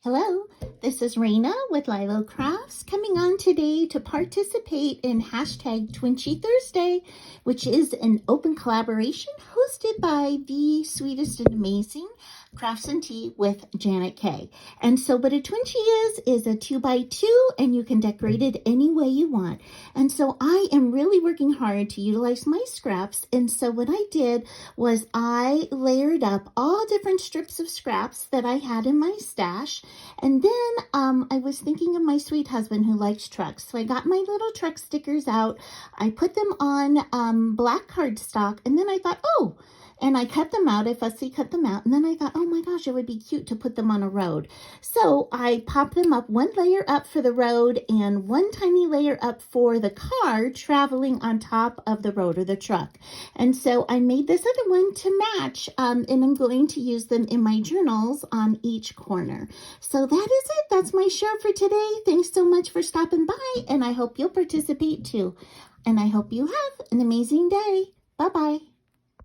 Hello, this is Raina with LYLO Crafts coming on today to participate in hashtag Twinchy Thursday, which is an open collaboration hosted by the sweetest and amazing Crafts and Tea with JanetKay. And so what a Twinchy is a 2x2 and you can decorate it any way you want. And so I am really working hard to utilize my scraps. And so what I did was I layered up all different strips of scraps that I had in my stash. And then I was thinking of my sweet husband who likes trucks. So I got my little truck stickers out. I put them on black cardstock. And then I thought, oh, and I cut them out. I fussy cut them out. And then I thought, oh my gosh, it would be cute to put them on a road. So I popped them up, one layer up for the road and one tiny layer up for the car traveling on top of the road or the truck. And so I made this other one to match, and I'm going to use them in my journals on each corner. So that is it. That's my show for today. Thanks so much for stopping by, and I hope you'll participate too. And I hope you have an amazing day. Bye-bye.